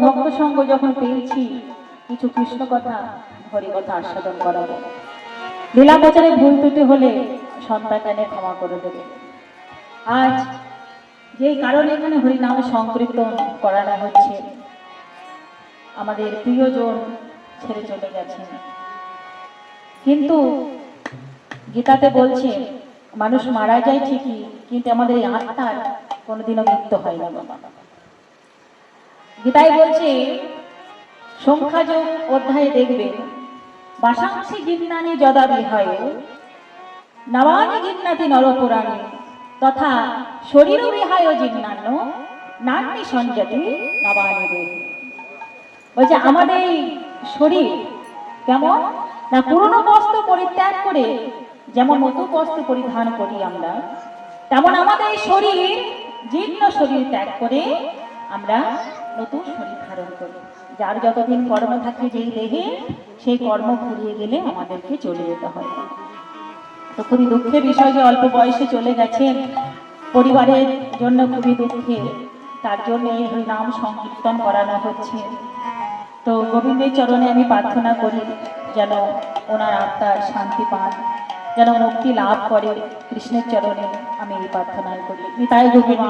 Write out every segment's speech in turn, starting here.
ভক্ত সঙ্গ যখন পেয়েছি, কিছু কৃষ্ণ কথা হরি কথা আস্বাদন করাবো। লীলা প্রচারে ভুল ত্রুটি হলে সন্তানে ক্ষমা করে দেবে। আজ যেই কারণে এখানে হরিনাম সংকীর্তন করানো হচ্ছে, আমাদের প্রিয়জন ছেড়ে চলে গেছেন, কিন্তু গীতাতে বলছে মানুষ মারা যায় ঠিকই, কিন্তু আমাদের এই আত্মার কোনোদিনও মৃত্যু হয় না। বাবা গীতায় বলছে, সংখ্যাযোগ অধ্যায়ে দেখবে, বাসাংসি গিন্নানি যদা বিহায় নবানি গিন্নাতি নরপুরাণী তথা শরীর বিহায় জিজ্ঞান্য নান্নি সঞ্জতি নবানি দেব। বলছে আমাদের এই শরীর কেমন না, পুরনো বস্ত্র পরিত্যাগ করে যেমন নতুন বস্ত্র পরিধান করি আমরা, তেমন আমাদের এই শরীর জীর্ণ শরীর ত্যাগ করে আমরা নতুন শরীর ধারণ করি। যার যতদিন কর্ম থাকে যেই দেহে, সেই কর্ম ফুরিয়ে গেলে আমাদেরকে চলে যেতে হয়। তো খুবই দুঃখের বিষয় যে অল্প বয়সে চলে গেছেন, পরিবারের জন্য খুবই দুঃখে, তার জন্য এই নাম সংকীর্তন করানো হচ্ছে। তো গোবিন্দের চরণে আমি প্রার্থনা করি যেন ওনার আত্মার শান্তি পান, যেন মুক্তি লাভ করে। কৃষ্ণের চরণে আমি এই প্রার্থনাই করি। তাই গোবিন্দ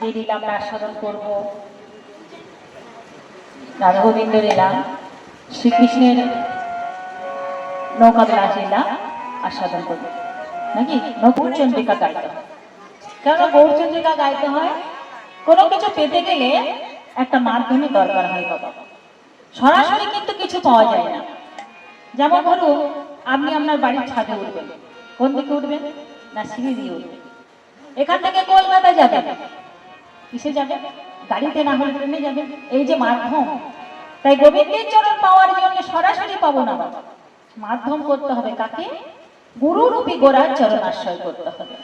যে লীলা আমরা আস্বাদন করবো, রাধা গোবিন্দ লীলা, শ্রীকৃষ্ণের নৌকা বিলাস লীলা আস্বাদন করবো নাকি। গৌরচন্দ্রিকা গাইতে হয়, কেন গৌরচন্দ্রিকা গাইতে হয়? কোনো কিছু পেতে গেলে একটা মাধ্যমে দরকার হয় বাবা। সরাসরি কিন্তু কিছু পাওয়া যায় না। যেমন ধরুন আপনি আপনার বাড়ির ছাদে উঠবেন, কোন দিকে উঠবেন না, সিঁড়ি দিয়ে উঠবেন। এখান থেকে কলকাতা যাবেন, কিসে যাবেন? গাড়িতে, না হলে ট্রেনে যাবেন। এই যে মাধ্যম, তাই গোবিন্দের চরণ পাওয়ার জন্য সরাসরি পাবো না বাবা, মাধ্যম করতে হবে কাকে? গুরুরূপী গোড়ার চরণ আশ্রয় করতে হবে।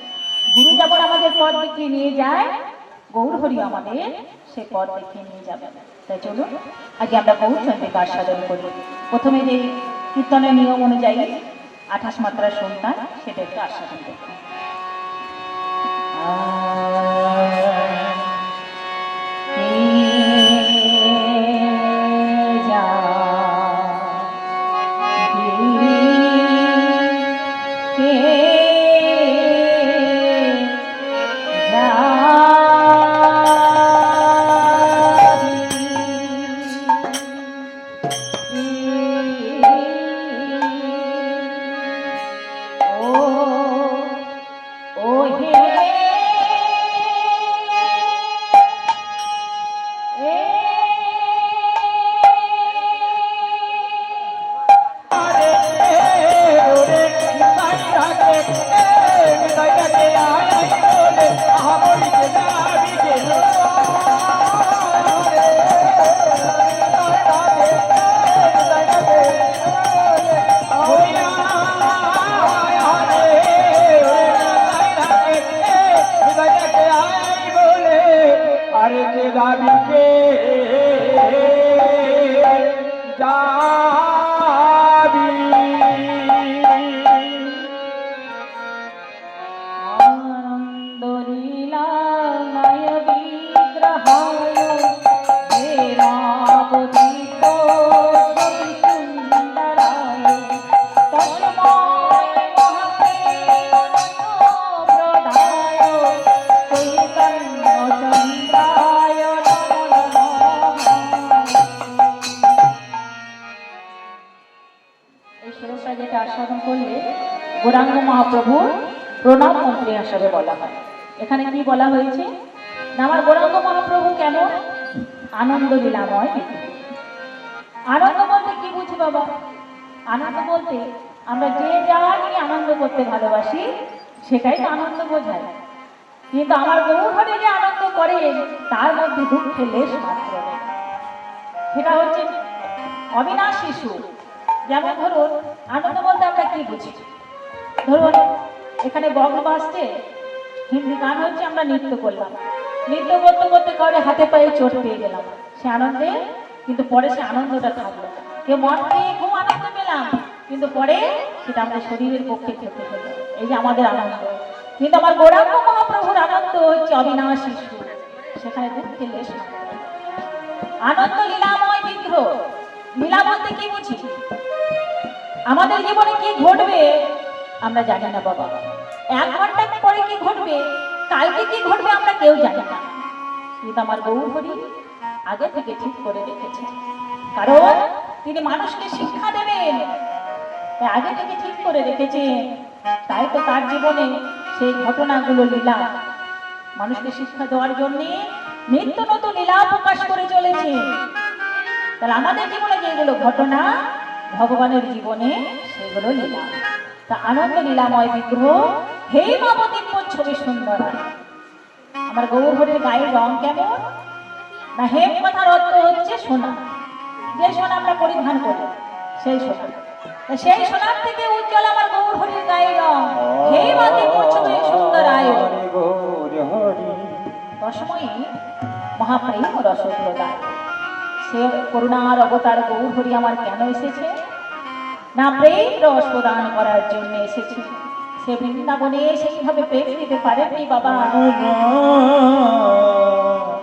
গুরু যেমন আমাদের পথ দেখিয়ে নিয়ে যায়, গৌর হরি আমাদের সে পথ দেখিয়ে নিয়ে যাবে। তাই চলুন আগে আমরা গৌরচন্দ্রিকা আস্বাদন করি। প্রথমে যে কীর্তনের নিয়ম অনুযায়ী 28 মাত্রার সন্তান, সেটা একটু আস্বাদন করতে। আস্বাদন করলে গৌরাঙ্গ মহাপ্রভুর প্রণাম মন্ত্রী হিসাবে বলা হয়। এখানে কি বলা হয়েছে না, আমার গৌরাঙ্গ মহাপ্রভু কেমন আনন্দ লীলাময়। আনন্দ বলতে কি বুঝি বাবা? আনন্দ বলতে আমরা যে যা নিয়ে আনন্দ করতে ভালোবাসি সেটাই তো আনন্দ বোঝায়। কিন্তু আমার গৌর হরি যে আনন্দ করে, তার মধ্যে দুঃখের লেশ মাত্র নেই। সেটা হচ্ছে অবিনাশী সুখ। যেমন ধরুন আনন্দ বলতে আমরা কি বুঝি? ধরুন এখানে বক্স বাজছে, হিন্দি গান হচ্ছে, আমরা নৃত্য করলাম, নৃত্য করতে করতে করে হাতে পায়ে চোট পেয়ে গেলাম, সে আনন্দে, কিন্তু পরে সে আনন্দটা থাকলো। কেউ মদ খেয়ে খুব আনন্দ পেলাম, কিন্তু পরে সেটা আমাদের শরীরের পক্ষে ক্ষতি হলো। এই যে আমাদের আনন্দ, কিন্তু আমার গৌরাঙ্গ মহাপ্রভুর আনন্দ হচ্ছে অবিনাশী সুখ, সেখানে দুঃখের লেশ নাই। আনন্দ লীলাময় বিগ্রহ। লীলা বলতে কি বুঝি? আমাদের জীবনে কি ঘটবে আমরা জানি না বাবা। 1 ঘন্টা পরে কি ঘটবে, কালকে কি ঘটবে আমরা কেউ জানি না, কিন্তু আমার গৌর হরি আগে থেকে ঠিক করে রেখেছে। কারণ তিনি মানুষকে শিক্ষা দেবেন, তাই আগে থেকে ঠিক করে রেখেছে। তাই তো তার জীবনে সেই ঘটনাগুলো লীলা মানুষকে শিক্ষা দেওয়ার জন্য নিত্য নতুন লীলা প্রকাশ করে চলেছে। তাহলে আমাদের জীবনে যেগুলো ঘটনা, ভগবানের জীবনে সেগুলো লীলা। তা আনন্দ লীলাময় বিগ্রহ হে নবদিব্য ছবি সুন্দর। আমার গৌর হরির গায়ের রং কেমন না, হেম কথার অর্থ হচ্ছে সোনা, যে সোনা আমরা পরিধান করি সেই সোনা। সেই সোনার থেকে উজ্জ্বল আমার গৌর হরির গায়ের রং, হে নবদিব্য ছবি সুন্দর আয়। দশময়ী মহাপ্রেম রসপ্রদায়, সে করুণার অবতার গৌর হরি আমার কেন এসেছে না, প্রেম রস প্রদান করার জন্য এসেছে। সে বৃন্দাবনে সেইভাবে প্রেম দিতে পারেননি বাবা,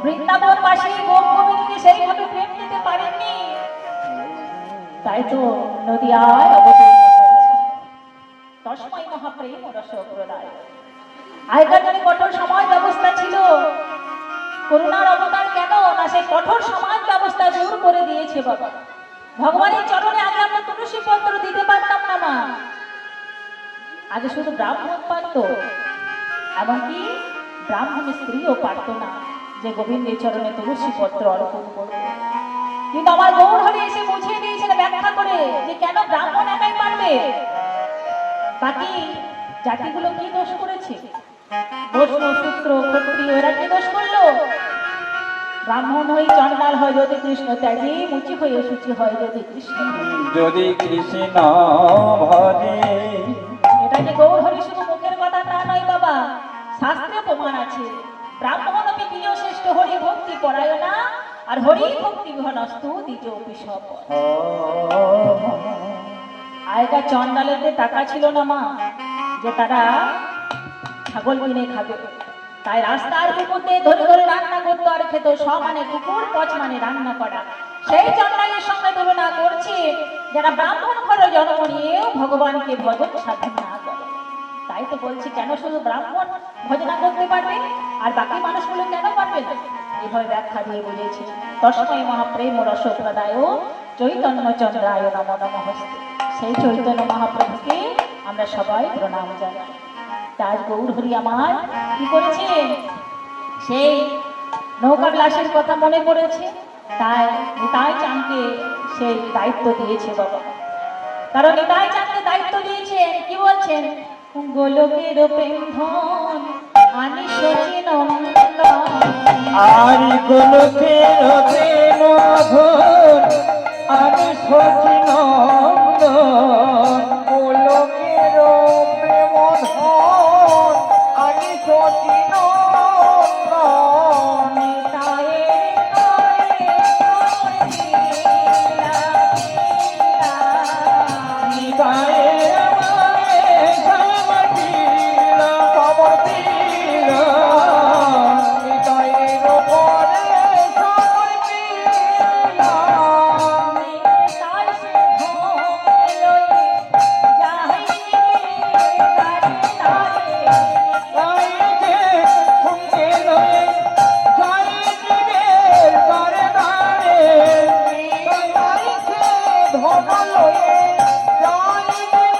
বৃন্দাবনবাসী গোপীকে সেইভাবে প্রেম দিতে পারেননি, তাই তো নদিয়ায় অবতীর্ণ হয়েছে। দশময়ী মহাপ্রেম রসপ্রদায়। আগেকার দিনে কঠোর সমাজ ব্যবস্থা ছিল, করুণার অবতার কেন না, সে কঠোর সমাজ ব্যবস্থা দূর করে দিয়েছে বাবা। ভগবানের চরণে আগে আমরা তুলসী পত্র দিতে পারতাম না মা, আগে শুধু ব্রাহ্মণ পারত, এমনকি ব্রাহ্মণ স্ত্রীও পারত না যে গোবিন্দের চরণে তুলসী পত্র অর্পণ করবে। কিন্তু আমার গৌর হরি এসে বুঝিয়ে দিয়েছেন ব্যাখ্যা করে যে কেন ব্রাহ্মণ একাই পারবে, বাকি জাতিগুলো কি দোষ করেছে, বৈষ্ণব শূদ্র ক্ষত্রিয় এরা কি দোষ করলো? ব্রাহ্মণ হয়ে চন্ডাল হয় যদি কৃষ্ণ ত্যাগী, মুচি হয়ে সূচি হয় যদি কৃষ্ণ যদি কৃষ্ণ ভজে। এটা যে গৌর হরি শুধু মুখের কথা তা নয় বাবা, শাস্ত্রে প্রমাণ আছে। ব্রাহ্মণ অপি প্রিয় শ্রেষ্ঠ হরি ভক্তি পরায়ণা, আর হরি ভক্তি ঘনস্তু দ্বিতীয় পিসব। আগেকার চন্ডালের টাকা ছিল না মা যে তারা ছাগল কিনে খাবে, তাই রাস্তার কুকুরতে ধরে ধরে রান্না করতো আর খেত। সমানে কুকুর পচ মানে রান্না করা। সেই চন্ডালের সঙ্গে তুলনা করছে যারা ব্রাহ্মণ ঘরে জন্ম নিয়েও ভগবানকে ভজন সাধন না করে। তাই তো বলছি কেন শুধু ব্রাহ্মণ ভজনা করতে পারবে আর বাকি মানুষগুলো কেন পারবে না, এইভাবে ব্যাখ্যা দিয়ে বুঝেছে। তস্মৈ মহাপ্রেম রসপ্রদায় চৈতন্য চন্দ্রায় নমো নমস্তে। সেই চৈতন্য মহাপ্রভুকে আমরা সবাই প্রণাম জানাই। তার গৌর হরি আমার কি করেছে, সেই নৌকা বিলাসের কথা মনে পড়েছে, তাই নিতাই চাঁদকে সেই দায়িত্ব দিয়েছে বাবা। কারণ নিতাই চাঁদকে দায়িত্ব দিয়েছেন, কি বলছেন, গোলকের প্রেম ধন আনি সচি নন্দন, আরি গোলকের প্রেম ধন আনি সচি নন্দন, গোলকের প্রেম ধন আনি সচি নন্দন, নিতাইয়ের তরে নিতাইয়ের মায়ে সমর্পিলা, সমর্পিলা, নিতাইয়ের পরে সমর্পিলা, নিতাই সে ভোগ লয়ে যাই তারে তারে, গাইছে সঙ্গে লয়ে যাই জীবের দ্বারে দ্বারে, গাইছে ধন লয়ে যাই জীবের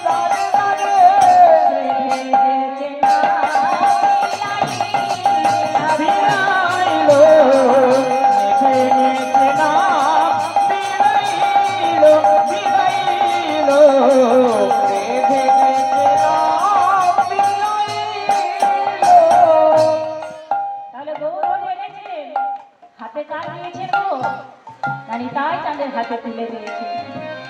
দ্বারে দ্বারে, বিলাইলো নেচে নেচে নাম বিলাইলো, বিলাইলো নেচে নেচে নাম বিলাইলো। তাহলে গৌর এনেছে হাতে কার দিয়েছে তো নিতাই চাঁদের হাতে তুলে দিয়েছে,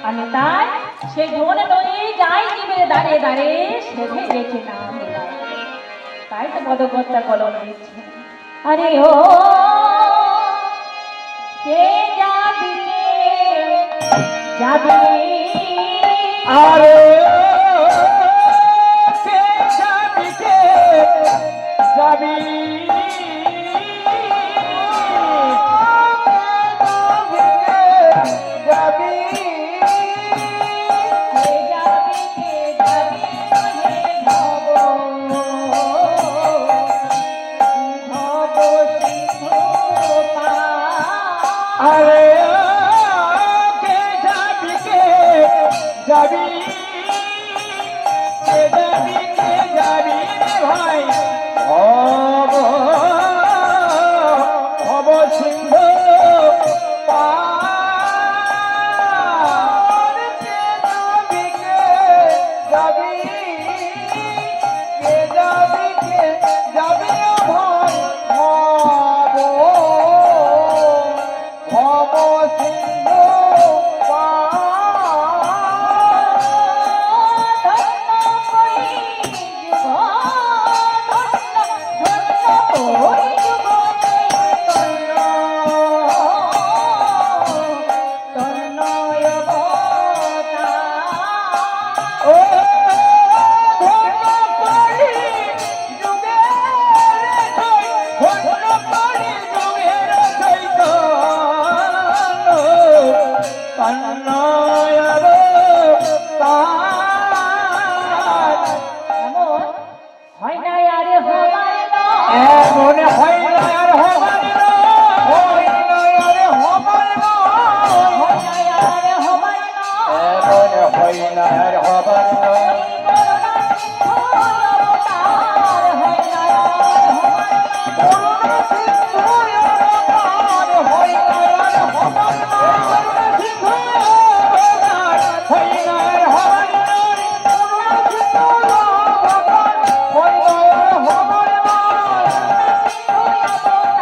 আর নিতাই সে ধন লয়ে যাই জীবের দ্বারে দ্বারে সেধে গেছে না মিলাই। তাই তো পদকর্তা কলম দিচ্ছে, আরে ও কে যাবি যাবি আরে কে যাবি কে যাবি যাবি কে যাবি কে যাবি হে ভব ভব সিন্ধু পার। আরে কে যাবি কে যাবি কে যাবি কে যাবি রে ভাই ভব ভব সিন্ধু পার কে যাবি কে যাবি কে যাবি কে যাবি রে ভাই ভব ভব সিন্ধু ও ধন্য করি যুগের ধন্য করি যুগের চৈতন্য তন্ময় অবতার। এমন হয় না আরে হবার এমন হয় না আর হবার নয়, হয় না আর হবার নয়, হয় না আরে হবার এমন হয় না আর হবার নয়। করুণা সিন্ধু অবতার হয় না আর হবার নয়, করুণা সিন্ধু অবতার হয় না আর হবার নয়, করুণা সিন্ধু অবতার হয় না আর হবার নয়। ওই করুণা সিন্ধু অবতার,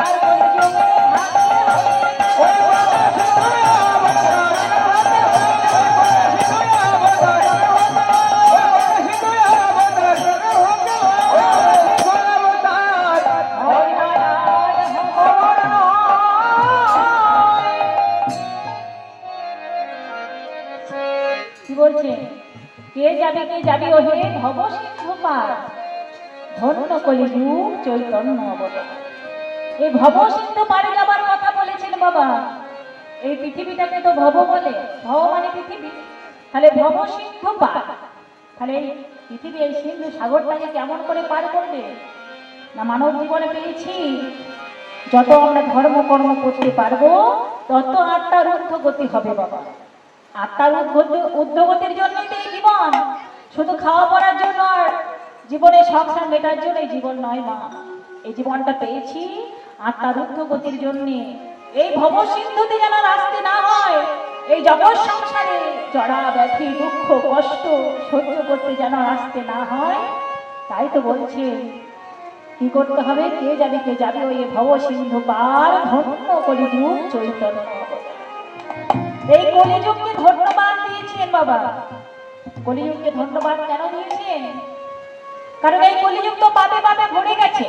কি বলছে? কে যাবি ওহে ভব সিন্ধু পার, ধন্য কলিযুগ চৈতন্য অবতার। এই ভব সিন্ধু পারে যাবার কথা বলেছেন বাবা। এই পৃথিবীটাকে তো ভব বলে, ভব মানে পৃথিবী, তাহলে ভব সিন্ধু পার, তাহলে এই পৃথিবী এই সিন্ধু সাগরটাকে কেমন করে পার করবে? না মানব জীবনে পেয়েছি যত আমরা ধর্ম কর্ম করতে পারবো তত আত্মার ঊর্ধ্বগতি হবে বাবা। আত্মার ঊর্ধ্বগতির জন্যই তো এই জীবন, শুধু খাওয়া পড়ার জন্য আর জীবনে সংসার মেটার জন্য এই জীবন নয় মা। এই জীবনটা পেয়েছি আত্মার ঊর্ধ্বগতির জন্যে। এই ভব সিন্ধুতে যেন আসতে না হয়, এই জগৎ সংসারে জড়া ব্যাধি দুঃখ কষ্ট সহ্য করতে যেন আসতে না হয়, তাই তো বলছে কি করতে হবে? কে যাবে ওই ভব সিন্ধু পার, ধন্য কলিযুগ চৈতন্য অবতার। এই কলিযুগকে ধন্যবাদ দিয়েছেন বাবা। কলিযুগকে ধন্যবাদ কেন দিয়েছেন? কারণ এই কলিযুগ তো পাপে পাপে ভরে গেছে।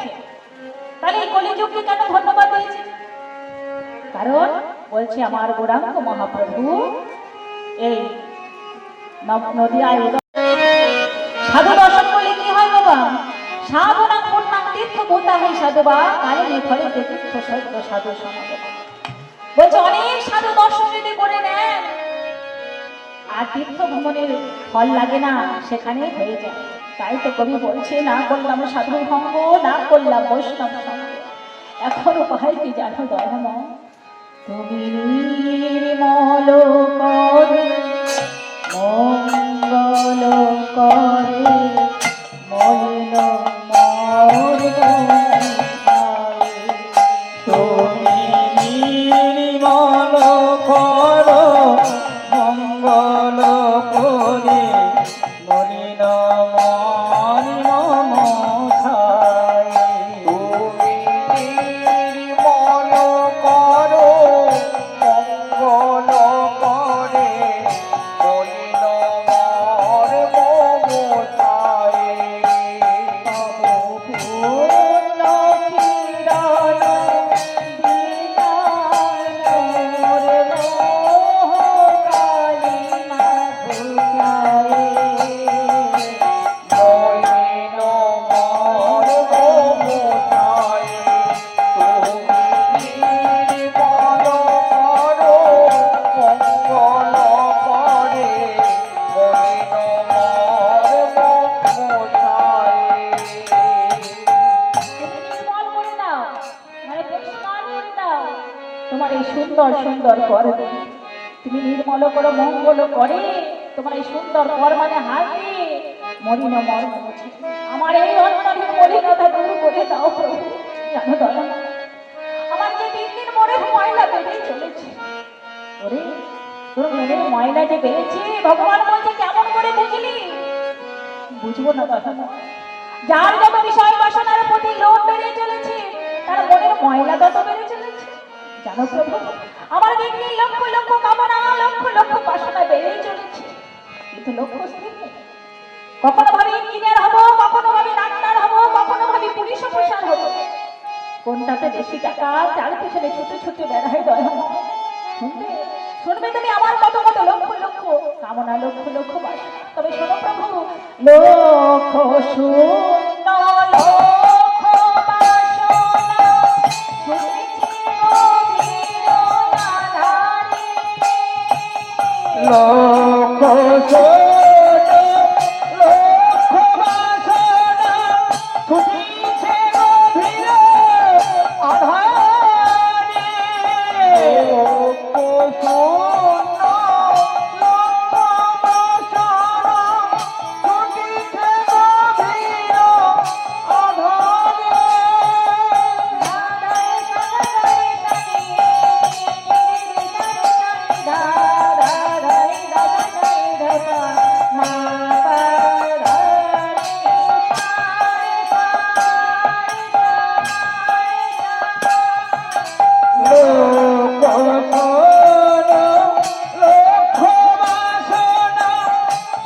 তাহলে এই কলিযুগকে কেন ধন্যবাদ দিয়েছেন? কারণ বলছে আমার গৌরাঙ্গ মহাপ্রভু এই নদিয়ায় সাধু দর্শন করলে কি হয় বাবা? সাধনা পূর্ণাং তীর্থ ভূতা হে সাধুবা কালে ফলে তীর্থ সত্য সাধু সমাগম। বলছে অনেক সাধু দর্শন যদি করে নেন আর তীর্থ ভ্রমণের ফল লাগে না, সেখানে হয়ে যায়। তাই তো কবি বলছে না করলাম সাধু ভঙ্গ, না করলাম বৈষ্ণব সঙ্গ, এখন উপায় কি জানো দয়াম? তুমি নির্মল করে মঙ্গল করে মলিন মোর ছায়ে। তুমি নির্মল করো মঙ্গল করে মলিন মম ছায়। তুমি নির্মল করো মঙ্গল করে মলিন মম ছায়। সুন্দর সুন্দর কর দেবে। তুমি নির্মল করো মঙ্গল করে তোমার এই সুন্দর কর মানে হাতে মলিন মর্ম মুছে আমার এই অন্তরের মলিনতা দূর করে দাও প্রভু। জানো দয়া আমার যে দিন দিন মনের ময়লা বেড়েই চলেছে। ওরে তোর মনের ময়লা যে বেড়েছে ভগবান বলছে কেমন করে বুঝলি? বুঝবো না দয়া যার যত বিষয় বাসনার প্রতি লোভ বেড়ে চলেছে তার মনের ময়লা তত বেড়ে চলেছে। জানো প্রভু আমার দিন দিন লক্ষ লক্ষ কামনা লক্ষ লক্ষ বাসনা বেড়েই চলেছে কিন্তু লক্ষ্য স্থির নেই। কখনো ভাবি ইঞ্জিনিয়ার হবো, কখনো ভাবি ডাক্তার হবো, কখনো ভাবি পুলিশ অফিসার হবো। কোনটাতে বেশি টাকা তার পিছনে ছুটে ছুটে বেড়ায় দয়া শুনবে শুনবে তুমি আমার কত কত লক্ষ লক্ষ কামনা লক্ষ লক্ষ বাসনা। তবে শোনো প্রভু লক্ষ শূন্য লক্ষ বাসনা ছুটেছে গভীর আধারে। লক্ষ শূন্য লক্ষ বাসনা ছুটিছে গভীর আধারে। লক্ষ শূন্য লক্ষ বাসনা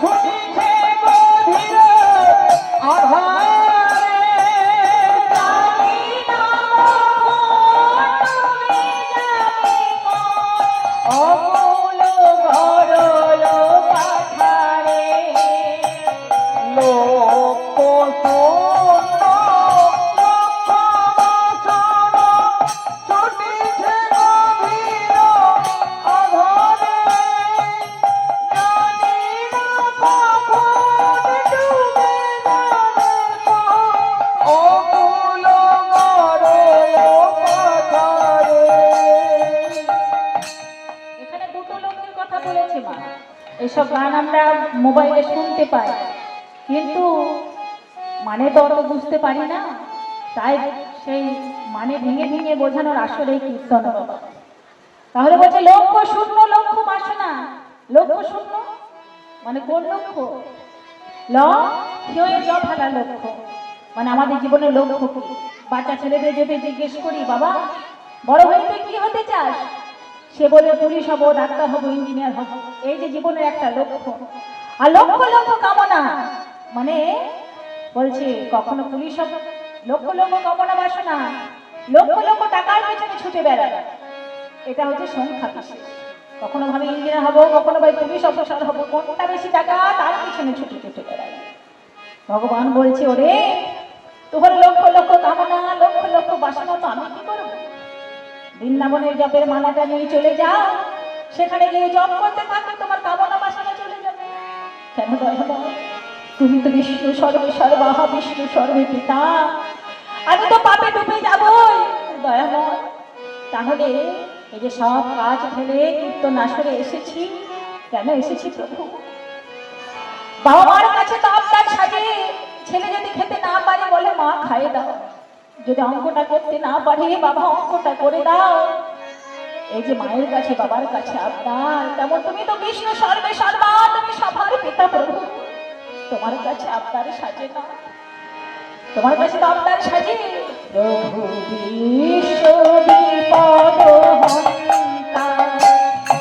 ছুটিছে গভীর আধারে। এসব গান আমরা মোবাইলে শুনতে পাই কিন্তু মানে তো অত বুঝতে পারি না, তাই সেই মানে ভেঙে ভেঙে বোঝানোর আসলে কীর্তন বাবা। তাহলে বলছে লক্ষ্য শূন্য লক্ষ্য বাসনা। লক্ষ্য শূন্য মানে কোন লক্ষ্য? ফেলা লক্ষ্য মানে আমাদের জীবনের লক্ষ্য কি? বাচ্চা ছেলেদের যদি জিজ্ঞেস করি বাবা বড় হয়ে তুই কি হতে চাস, সে বলে পুলিশ হবো, ডাক্তার হবো, ইঞ্জিনিয়ার হবো। এই যে জীবনের একটা লক্ষ্য। আর লক্ষ লক্ষ কামনা মানে বলছে কখনো পুলিশ হবো, লক্ষ লক্ষ কামনা বাসনা, লক্ষ লক্ষ টাকার পেছনে ছুটে বেড়ায়। এটা হচ্ছে সংখ্যা বিশেষ। কখনো ভাবে ইঞ্জিনিয়ার হবো, কখনো ভাই পুলিশ অফিসার হবো, কোনটা বেশি টাকা তার পিছনে ছুটে ছুটে বেড়ায়। ভগবান বলছে ওরে তোর লক্ষ লক্ষ কামনা লক্ষ লক্ষ বাসনা তো আমি কি করবো? বৃন্দাবনের জপের মালাটা নিয়ে চলে যাও, সেখানে গিয়ে জপ করতে থাকবে, তোমার কামনা বাসনা চলে যাবে। কেন দয়া তুমি তো বিষ্ণু সর্বে সর্বাহা বিষ্ণু সর্বে পিতা, আমি তো পাপে ডুবে যাবই দয়াময়। তাহলে এই যে সব কাজ ফেলে কীর্তন আসরে এসেছি, কেন এসেছি প্রভু? বাবা মার কাছে তো আপনার সাজে ছেলে যদি খেতে না পারে বলে মা খাইয়ে দাও, যদি অঙ্কটা করতে না পারে বাবা অঙ্কটা করে দাও। এই যে মায়ের কাছে বাবার কাছে আপনার, তেমন তুমি তো বিষ্ণু সর্বে সর্বা, তুমি সবার পিতা প্রভু। তোমার কাছে আপনার সাজে না, তোমার কাছে তো আপনার সাজে প্রভু বিশ্ব বিপদ হন্তা,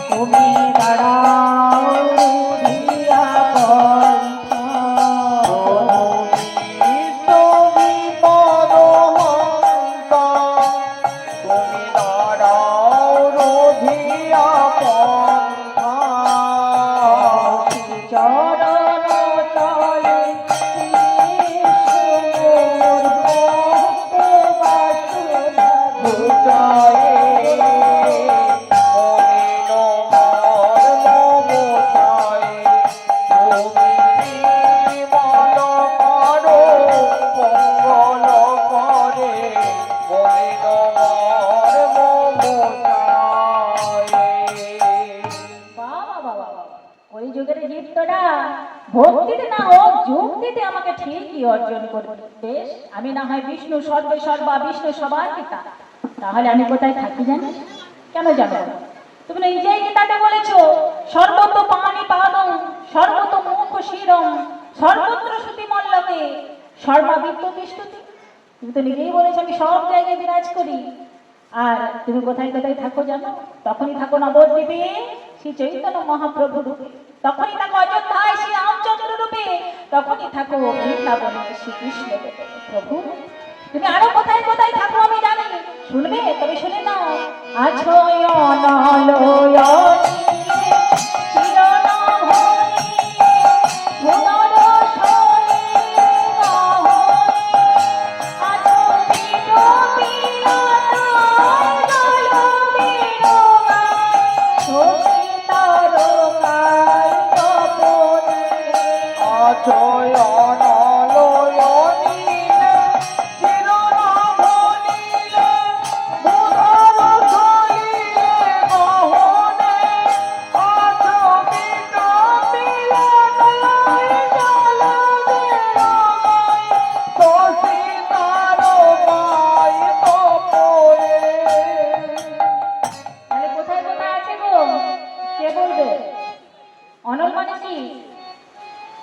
তুমি দাঁড়াও দিয়া পন্থা। বিশ্ব বিপদ হন্তা, তুমি দাঁড়াও রোধিয়া পন্থা। চরণ তলে ঈশ্বর ভক্ত বাসনা বুঝায়ে মলিন মর্ম ভক্তিতে আমাকে ঠিকই অর্জন করবে। বেশ, আমি না হয় বিষ্ণু সর্বে সর্বা, বিষ্ণু সবার পিতা, তাহলে আমি কোথায় থাকি জানিস? কেন জানো? তুমি নিজেই গীতাতে বলেছো, সর্বত পানি পাদম, সর্বত মুখ শিরম, সর্বত্র শ্রুতি মল্লকে, সর্বাবিত্ত বিষ্ণুতি। তুমি তো নিজেই বলেছো আমি সব জায়গায় বিরাজ করি। আর তুমি কোথায় কোথায় থাকো জানো? তখনই থাকো নবদ্বীপে শ্রী চৈতন্য মহাপ্রভু রূপে, তখনই থাকো অযোধ্যায় শ্রী রামচন্দ্র রূপে, তখনই থাকো বৃন্দাবনে শ্রীকৃষ্ণ রূপে। প্রভু, তুমি আরো কোথায় কোথায় থাকো আমি জানি। শুনবে? তবে শুনে নাও। আছো অনলয়নি চিরনভনি ভুবন সলিলে মোহনি, আছো বিরূপিয়ত জলবিরোগায়, শশী তারকায় তপনে। অজয় অনলয়নীলে চিরনভনীলে ভুবন সলিলে মোহনে, আছো বিরূপিয়ত জলবিরোগায়, শশী তারকায় তপনে। তাহলে কোথায় কোথায় আছে গো? কে বলবে? অনল মানে কি?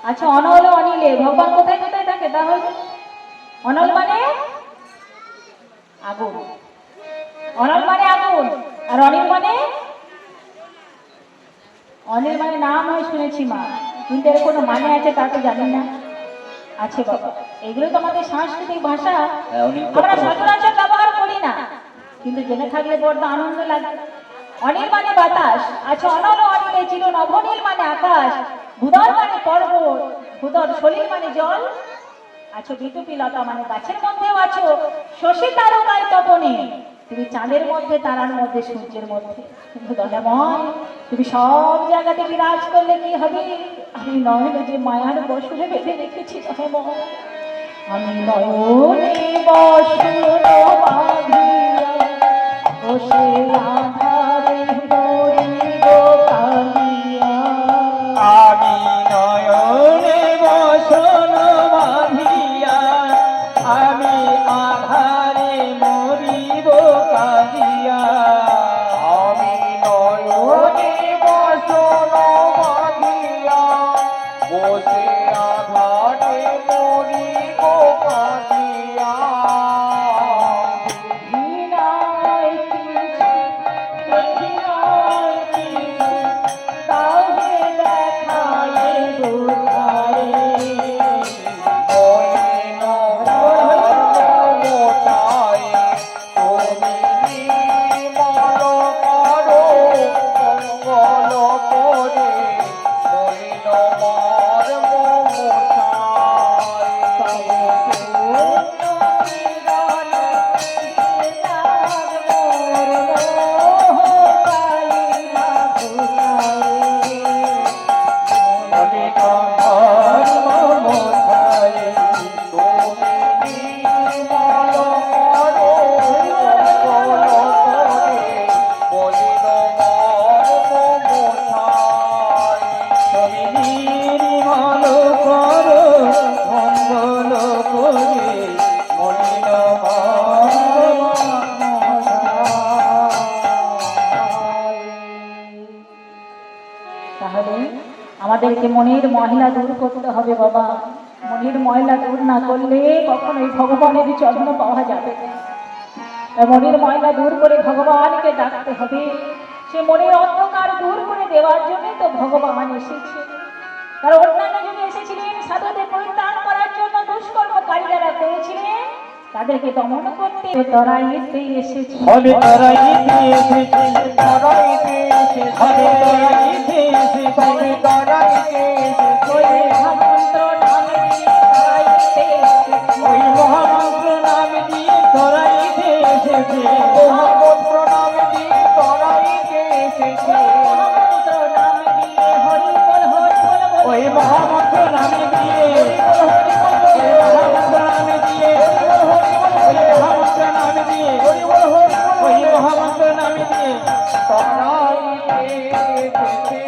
আচ্ছা, অনল অনিলে ভগবান কোথায় কোথায় থাকে তাহলে? অনল মানে আগুন, অনল মানে আগুন, আর অনিল মানে? অনিল মানে নাম হয় শুনেছি মা, কিন্তু এর কোনো মানে আছে তা তো জানি না। আছে বাবা, এগুলো তো আমাদের সাংস্কৃতিক ভাষা, আমরা সচরাচর ব্যবহার করি না, কিন্তু জেনে থাকলে বড্ড আনন্দ লাগে। অনিল মানে বাতাস। আচ্ছা, অনল অনিলে চির নভনীল মানে আকাশ, ভূদর মানে পর্বত, ভূদর সলিল মানে জল, আছো বিটুপিলতা মানে গাছের মধ্যেও আছো, শশী তারকায় তপনে, তুমি চাঁদের মধ্যে, তারার মধ্যে, সূর্যের মধ্যে। কিন্তু দয়াময়, তুমি সব জায়গাতে বিরাজ করলে কি হবে? আমি নয়নে যে মায়ার বসনে বেঁধে রেখেছি দয়াময়, আমি নয়নে বসন বাঁধিয়া বসে আধারে মরিব কাঁদিয়া। আমি নয়নে বসন বাঁধিয়া, আমি আধারে মরিব কাঁদিয়া। আমি নয়নে বসন বাঁধিয়া, বসে আধারে মরিব কাঁদিয়া। বিনায় কিছু দেখি নাই কিছু, তাহে দেখায়ে বোঝায়ে। মলিন মোটায় তুমি নির্মল করো, মঙ্গল করে মলিন মর্ম তাহলে আমাদেরকে মনের ময়লা দূর করতে হবে বাবা। মনের ময়লা দূর না করলে কখনোই ভগবানের চরণ পাওয়া যাবে না। তাই মনের ময়লা দূর করে ভগবানকে ডাকতে হবে। সে মনের অন্ধকার দূর করে দেওয়ার জন্যই তো ভগবান এসেছে। তার অন্যান্য যুগে এসেছিলেন সাধুদের পরিত্রাণ করার জন্য, দুষ্কর্মকারী যারা করেছিলেন তাদেরকে দমন করতে তরাইতে এসেছে। হবে তরাইতে এসেছে, তরাইতে এসেছে, হবে তরাইতে এসেছে, হবে তরাইতে এসেছে। ওই মহামন্ত্র নাম দিয়ে তরাইতে এসেছে। ওই মহামন্ত্র নাম দিয়ে তরাইতে এসেছে, মহামন্ত্র নাম দিয়ে তরাইতে এসেছে। মহামন্ত্র নাম দিয়ে হরি বল হরি বল বল। ওই মহামন্ত্র নাম দিয়ে, ওই মহামন্ত্র নাম দিয়ে, ওই মহামন্ত্র নাম দিয়ে, ওই মহামন্ত্র নাম দিয়ে তরাইতে এসেছে।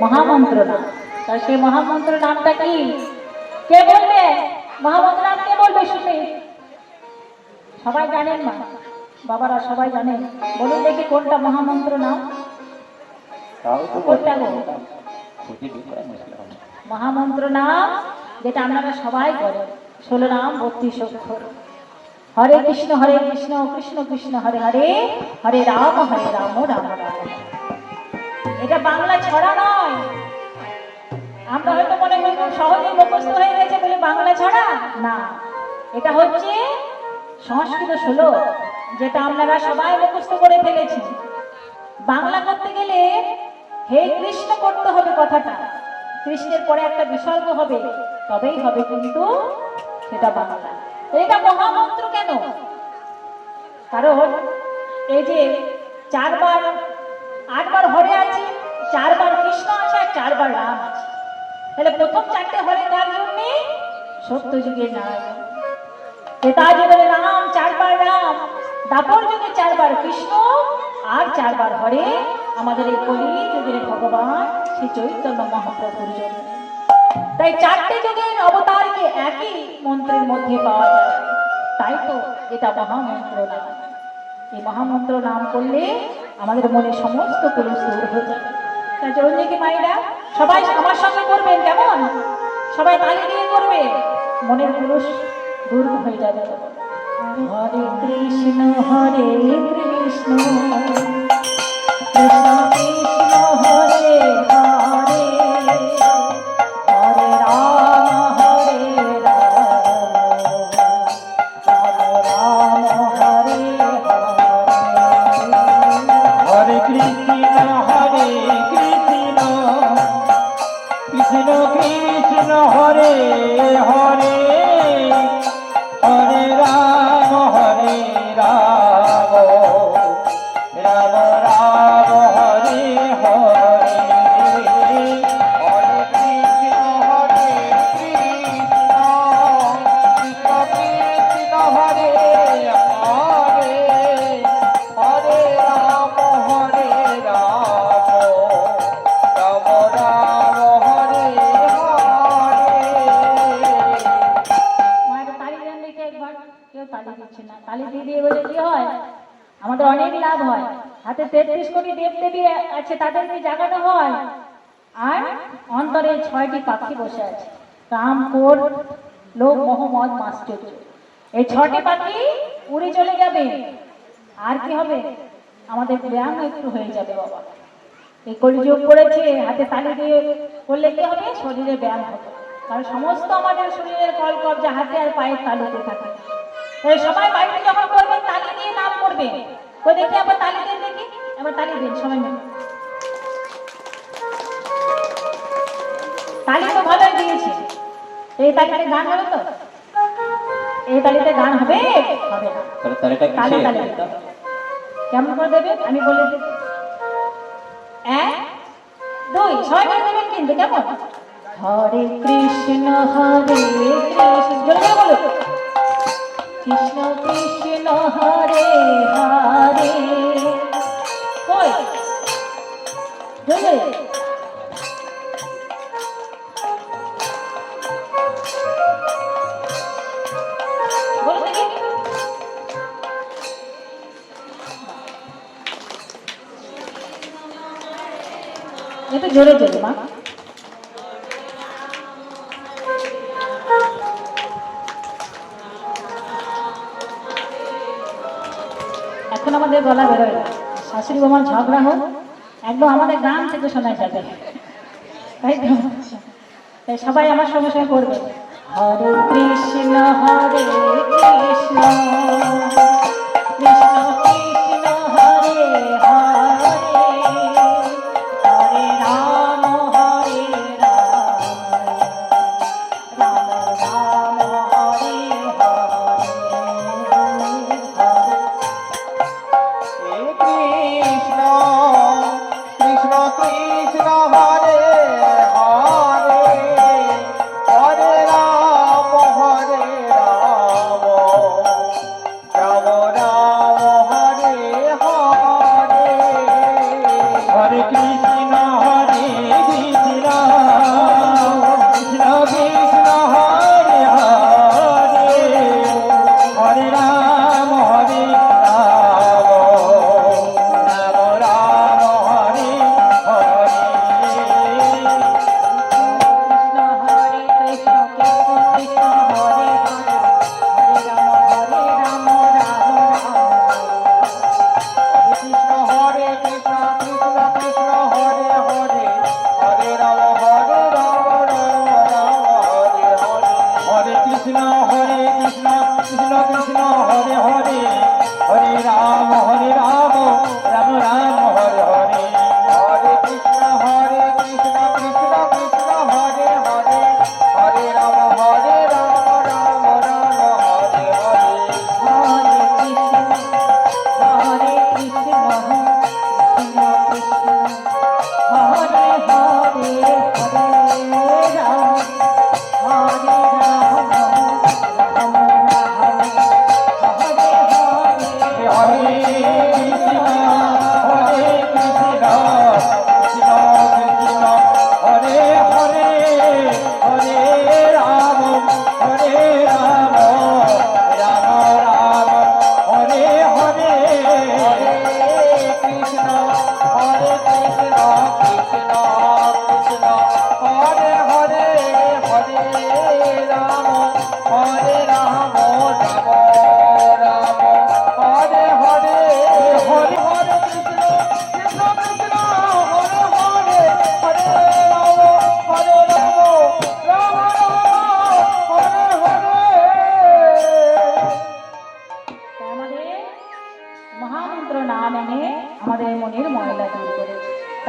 মহামন্ত্র নাম। তা সেই মহামন্ত্র নামটা কি? কে বলবে? মহামন্ত্র নাম কে বলবে শুনে? সবাই জানেন মা বাবারা, সবাই জানেন? বলুন দেখি কোনটা মহামন্ত্র নাম? তাও তো কোনটা গো? খুঁজে বের করা মুশকিল হবে। মহামন্ত্র নাম যেটা আপনারা সবাই করেন, 16 নাম 32 অক্ষর। হরে কৃষ্ণ কৃষ্ণ কৃষ্ণ হরে হরে, হরে রাম রাম রাম। এটা বাংলা ছড়া নয়। আমরা হয়তো মনে করি খুব সহজে মুখস্থ হয়ে গেছে বলে বাংলা ছড়া না, এটা হচ্ছে সংস্কৃত শ্লোক, যেটা আপনারা সবাই মুখস্থ করে ফেলেছেন। বাংলা করতে গেলে হে কৃষ্ণ করতে হবে কথাটা, কৃষ্ণের পরে একটা বিসর্গ হবে, তবেই হবে কিন্তু সেটা বাংলা। এটা মহামন্ত্র কেন? কারণ এই যে 4 বার 8 বার হরে আছে, 4 বার কৃষ্ণ আছে, আর 4 বার রাম আছে। তাহলে প্রথম 4টে হরে কার জন্যে? সত্যযুগের নারায়ণ। ত্রেতা যুগে রাম, 4 বার রাম। দাপর যুগে 4 বার কৃষ্ণ, আর 4 বার হরে আমাদের এই কলি যুগের ভগবান শ্রী চৈতন্য মহাপ্রভুর জন্য। তাই 4টে যুগের অবতারকে একই মন্ত্রের মধ্যে পাওয়া যায়। তাই তো এটা মহামন্ত্র নাম। এই মহামন্ত্র নাম করলে আমাদের মনে সমস্ত কলুষ দূর হয়ে যাবে। তাই জন্য কি মায়েরা সবাই আমার সঙ্গে করবেন? কেমন? সবাই তালি দিয়ে করবে, মনের কলুষ দূর হয়ে যাবে। হরে কৃষ্ণ কৃষ্ণ কৃষ্ণ কৃষ্ণ হরে হরে, হরে রাম রাম রাম হরে হরে। হরে কৃষ্ণ কৃষ্ণ কৃষ্ণ হরে হরে, হরে রাম রাম রাম রাম হরে হরে। হরে কৃষ্ণ কৃষ্ণ কৃষ্ণ কৃষ্ণ হরে হরে, হরে রাম রাম রাম রাম হরে হরে। মায়ের তালি দেন দেখে একবার। কেউ তালি দিচ্ছে না। তালি দিয়ে দিয়ে বলে কি হয়? আমাদের অনেক লাভ হয়। হাতে 33 কোটি দেব দেবী আছে, তাদেরকে জাগানো হয়। আর অন্তরে 6টি পাখি বসে আছে, কাম ক্রোধ লোভ মোহ মদ মাশ্চর্য। এই 6টি পাখি উড়ে চলে যাবে। আর কি হবে? আমাদের ব্যায়াম একটু হয়ে যাবে বাবা। এই কলিযুগ করেছে, হাতে তালি দিয়ে করলে কি হবে? শরীরে ব্যায়াম হবে। কারণ সমস্ত আমাদের শরীরের কল কবজা হাতে আর পায়ের তালুতে থাকে। তাই সবাই বাড়িতে যখন করবেন তালি দিয়ে নাম করবে। কই দেখি আবার তালি দেন দেখি, এবার তালি দিন সবাই মিলে। তালি তো ভালোই দিয়েছে। এই তালিতে গান হবে তো? এই তালিতে গান হবে? হবে না। তালিটা তালে তালে দিতে হবে। কেমন করে দেবে আমি বলে দিই। 1 2 সবাই মিলে দেবেন কিন্তু, কেমন? হরে কৃষ্ণ কৃষ্ণ, জোরে জোরে বলো। কৃষ্ণ কৃষ্ণ হরে হরে, কই জোরে বলো দেখি। একটু জোরে জোরে মা। এখন আমাদের গলা বেরোয় না। শাশুড়ি বোমার ঝগড়া হোক, একদম আমাদের গ্রাম থেকে শোনা যাবে। তাই তো? তাই সবাই আমার সঙ্গে সঙ্গে করবে। হরে কৃষ্ণ কৃষ্ণ কৃষ্ণ কৃষ্ণ হরে হরে, হরে রাম রাম রাম হরে হরে কৃষ্ণ হরে কৃষ্ণ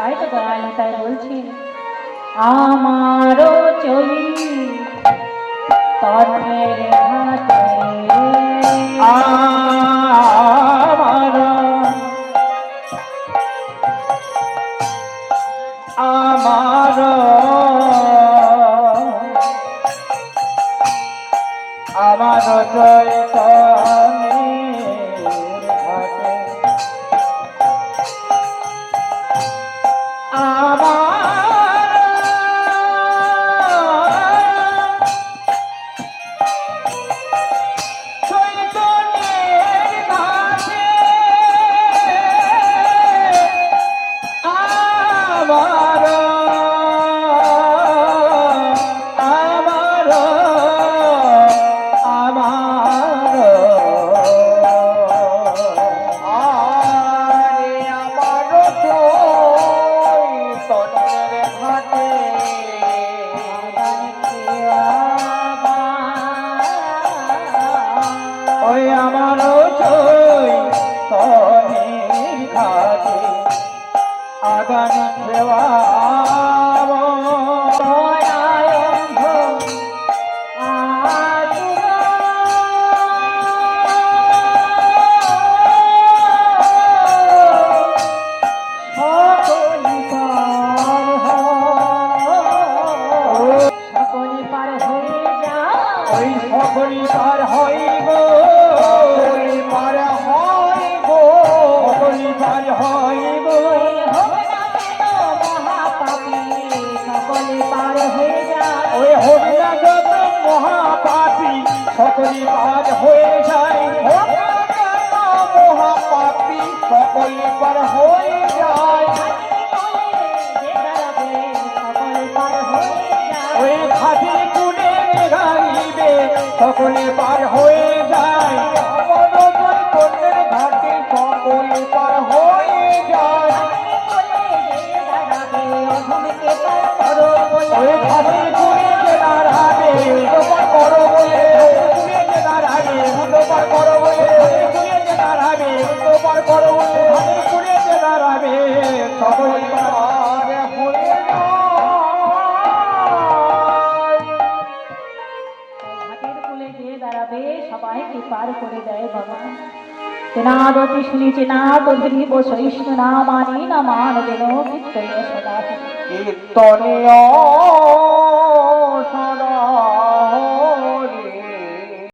তাই তো দয়াল তাই বলছি আমারও চই তটের ঘাটে আমার আমার আমার চৈতন্যের ঘাটে ওই আমারও চৈতন্যের ঘাটে আগান দেওয়াবো ওই সকলি পার হইব সকলি পার হইব সকলি পার হইব ওই হোক না যত মহাপাপী সকলি পার হয়ে যায় হোক না যত মহাপাপী সকলি পার হয়ে যায় ওই খাটি কুলে গাইবে সকলে পার হয়ে যায় কন্যের ঘাটে সকলে পার হয়ে যায় ওই খাটি কুলে যে দাঁড়াবে উদ্ধার করো বলে কুলে যে দাঁড়াবে উদ্ধার করো বলে কুলে যে দাঁড়াবে উদ্ধার করো বলে খাটি কুলে যে দাঁড়াবে সকলে পার হয়ে যায় সবাইকে পার করে দেয় ভগবান তেনাদতি শুনেছে না তো ধরিব সহিষ্ণু না মানি না মান দেন কীর্তনীয় সদা কীর্তনীয়